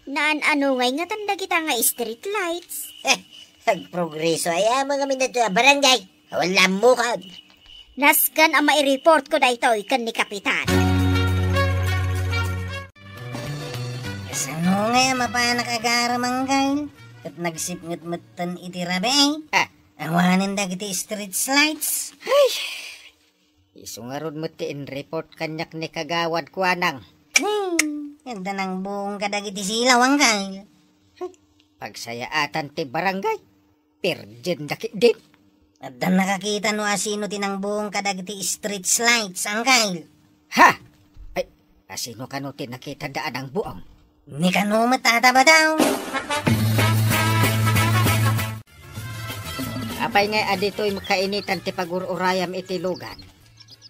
Naan ano ngay nga tanda kita nga street lights. Nagprogreso ay mga minato barangay. Wala mo ka. Naskan ang mai-report ko na ito ikan ni Kapitan. Kasano nga mapanak agaramang kail? At nagsipngat-matan iti rabi Awanin dagiti street lights. Isungarod mo ti in report kanyak ni kagawad ko anang. Ganda ng buong kadagiti silaw angkal. Pagsayaatan ti barangay, pirjen daki din. At dan nakakita no asino tinang buong kadagiti street lights angkal. Ha! Ay, asino ka no tinakita daan ang buong? Ni kano matataba daw. Apay nga adito'y makainitan ti pagururayam iti lugan.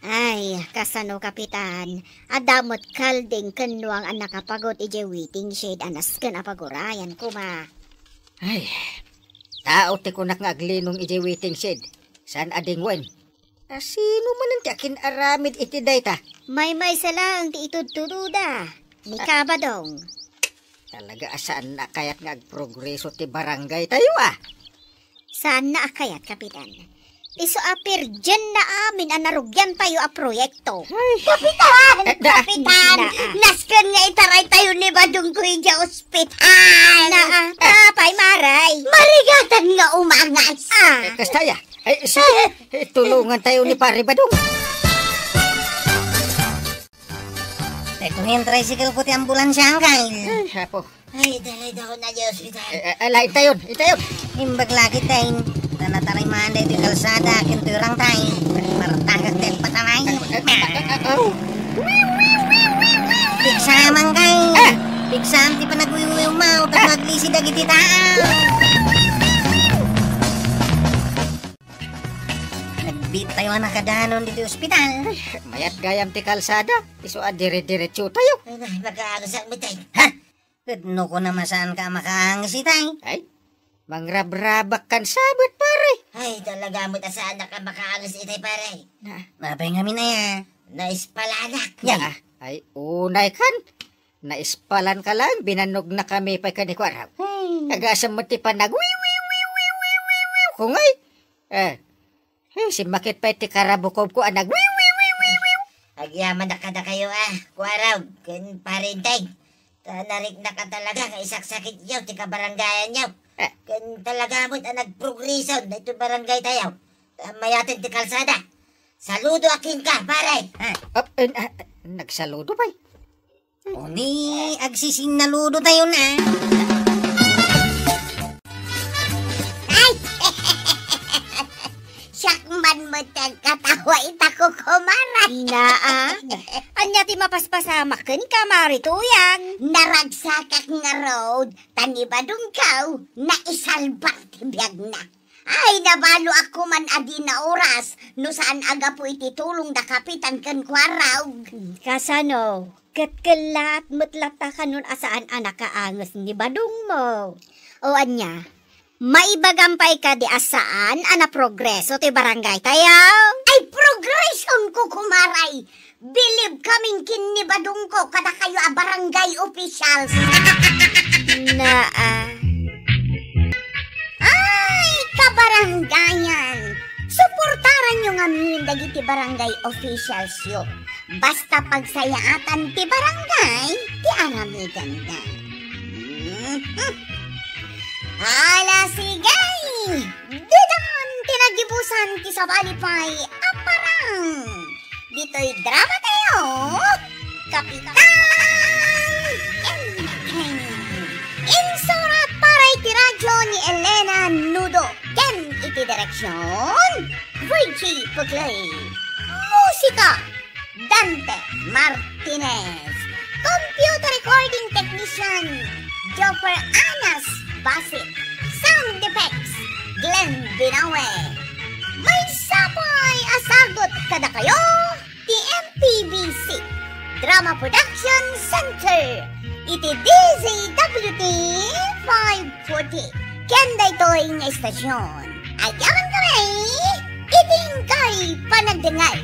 Ay, kasano kapitan, adamot kalding kanuang ang nakapagot ije waiting shed anas kan apagurayan kuma. Ay, tao ti kunak nga aglinong iti waiting shed. Saan ading wen? Asino man ang tiakin aramid iti dayta? May salang ti itudtududa, ni kabadong. Talaga asaan na kayat nga agprogreso ti barangay tayo ah? Saan na akayat, kapitan? Iso apir dyan na amin ang narugyan tayo a proyekto. Kapitan! Da- Kapitan! Da- Naskan nga itaray tayo ni Badong Kuya ospital! Tapay maray. Marigatan nga umangas! Kastaya, ay sige, tulungan tayo ni Pare Badong. Ito yung tricycle ko ti ambulansya angkal. Ay, hapo. Ay, dalay daw na di ospital. Ala, itayon. Imbag lagi tayo. Tanataray manda ito kalsada, kinturang tayo. Martagag tayo patanay. Piksamang kayo. Piksam ti panagwiwiw mau, tagmaglisi dagiti tao. Nagbit tayo nakadanon dito ospital. Mayat gayam ti kalsada, iso dire-diretso tayo. Ay, nag-aagas ang mitay. Ha? Kadno ko naman saan ka makaangis itay. Ay, mangrab-rabak kan sabit pare. Ay, talaga mo ta saan na ka makaagas itay pare. Mapay nga minaya. Naispalanak. Ya, ay unay kan. Naispalan ka lang, binanog na kami pa kanikwaraw. Nagasam mo ti panag, wiw. Kungay. Si makit pa ti karabukob ko anag, wiw. Agyaman na kada kayo Kuwaraw, kun parintay. Narik na ka talaga, kaisak-sakit yaw, tika barangayan yaw. Kun talaga mo nagprogreso na ito barangay tayo. Mayatin ti kalsada. Saludo akin ka, pare. Nagsaludo pa. Oni, agsising naludo tayo na. Sakman mo katawa itako kumaray! Anya ti mapaspasamakin ka marituyang. Naragsakak nga road, tani Badong kaw, naisalbak ti biyag na. Ay, nabalo ako man adi na oras, no saan aga po ititulong da kapitan kan Kuwaraw. Kasano, katkalat mutlata ka nun asaan anak kaangos ni Badong mo. O anya, maibagampay ka di asaan ana progreso ti barangay tayaw. Ay, progresyon ko kumaray! Believe kaming kin ni Badong ko kada kayo a barangay officials. Ay, kabaranggayan! Suportaran nyo nga min dagiti barangay officials yo. Basta pagsayaatan ti barangay, ti aramigan na. Hala, sigay! Didan tinagibusan ti sabalipay aparang! Dito'y drama tayo! Kapitan! Insurat paray ti radyo ni Elena Nudo. Ken iti direksyon, Virgie Puglay. Musika, Dante Martinez. Computer recording technician, Joffer Anas Basit. Sound effects, Glenn Binawe. May sapay asagot kada kayo, TMPBC Drama Production Center. Iti DZWT 540. Kenda ito'y nga estasyon. Ayaman kami, iting kay panagdengay.